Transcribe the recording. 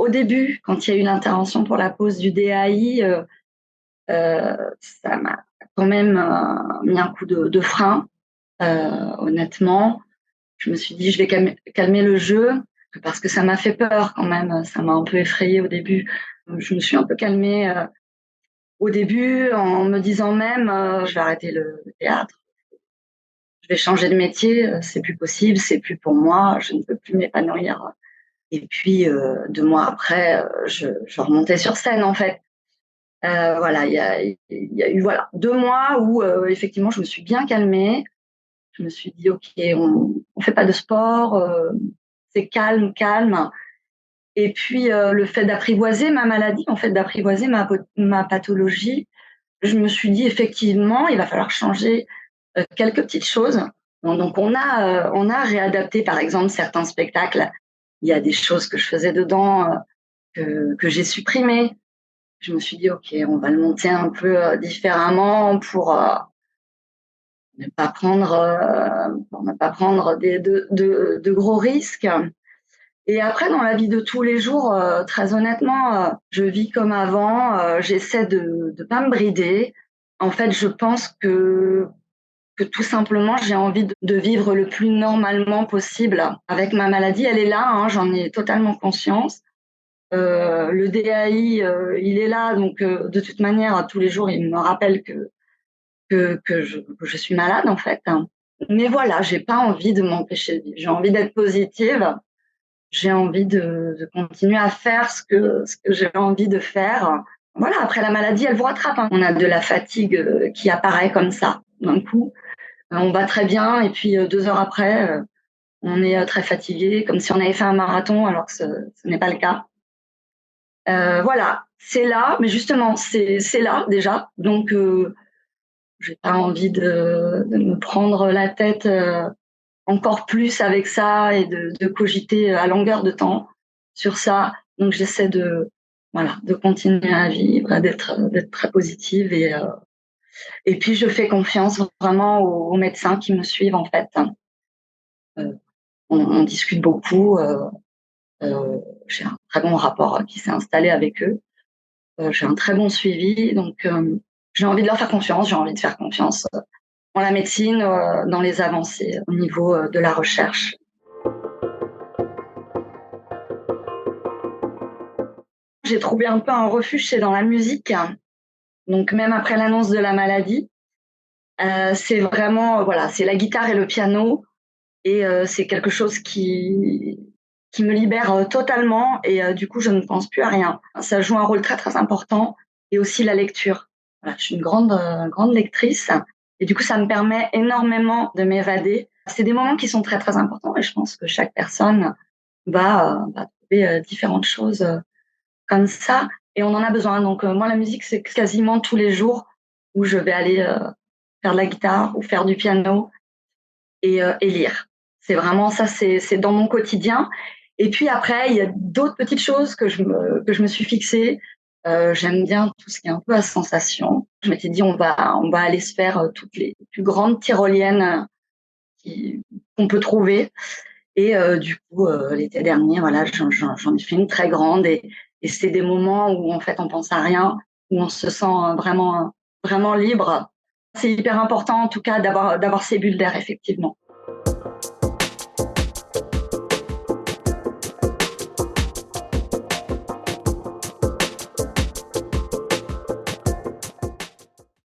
au début, quand il y a eu l'intervention pour la pose du DAI, ça m'a quand même mis un coup de frein, honnêtement. Je me suis dit: «Je vais calmer le jeu», parce que ça m'a fait peur quand même, ça m'a un peu effrayée au début. Je me suis un peu calmée, au début en me disant même, «Je vais arrêter le théâtre, je vais changer de métier, c'est plus possible, c'est plus pour moi, je ne peux plus m'épanouir». Et puis, 2 mois après, je remontais sur scène, en fait. Voilà, il y a eu, voilà, 2 mois où, effectivement, je me suis bien calmée. Je me suis dit: «OK, on fait pas de sport, c'est calme, calme». Et puis, le fait d'apprivoiser ma maladie, en fait, d'apprivoiser ma pathologie, je me suis dit: «Effectivement, il va falloir changer, quelques petites choses». Bon, donc on a réadapté, par exemple, certains spectacles. Il y a des choses que je faisais dedans, que j'ai supprimées. Je me suis dit: «OK, on va le monter un peu, différemment pour ne pas prendre de gros risques». Et après, dans la vie de tous les jours, très honnêtement, je vis comme avant, j'essaie de pas me brider. En fait, je pense que tout simplement, j'ai envie de vivre le plus normalement possible avec ma maladie. Elle est là, hein, j'en ai totalement conscience. Le DAI, il est là, donc de toute manière, tous les jours, il me rappelle que je suis malade, en fait. Mais voilà, j'ai pas envie de m'empêcher de vivre. J'ai envie d'être positive. J'ai envie de continuer à faire ce que j'ai envie de faire. Voilà, après la maladie, elle vous rattrape, hein. On a de la fatigue, qui apparaît comme ça, d'un coup. On va très bien et puis, 2 heures après, on est, très fatigué, comme si on avait fait un marathon alors que ce n'est pas le cas. Voilà, c'est là, mais justement, c'est là déjà, donc j'ai pas envie de me prendre la tête, encore plus avec ça et de cogiter à longueur de temps sur ça. Donc j'essaie de, voilà, de continuer à vivre, d'être très positive et puis je fais confiance vraiment aux médecins qui me suivent, en fait. Heu, on discute beaucoup, j'ai un très bon rapport qui s'est installé avec eux. J'ai un très bon suivi, donc j'ai envie de leur faire confiance, j'ai envie de faire confiance, en la médecine, dans les avancées au niveau, de la recherche. J'ai trouvé un peu un refuge, c'est dans la musique, donc même après l'annonce de la maladie, c'est vraiment, voilà, c'est la guitare et le piano et c'est quelque chose qui me libère, totalement et du coup, je ne pense plus à rien. Ça joue un rôle très, très important et aussi la lecture. Voilà, je suis une grande lectrice et du coup, ça me permet énormément de m'évader. C'est des moments qui sont très, très importants et je pense que chaque personne va trouver, différentes choses, comme ça et on en a besoin. Donc moi, la musique, c'est quasiment tous les jours où je vais aller, faire de la guitare ou faire du piano et lire. C'est vraiment ça, c'est dans mon quotidien et puis après, il y a d'autres petites choses que je me suis fixées. J'aime bien tout ce qui est un peu à sensation. Je m'étais dit: «On va aller se faire, toutes les plus grandes tyroliennes, qui qu'on peut trouver». Et du coup, l'été dernier, voilà, j'en ai fait une très grande et c'est des moments où en fait on pense à rien, où on se sent, vraiment libre. C'est hyper important en tout cas d'avoir ces bulles d'air effectivement.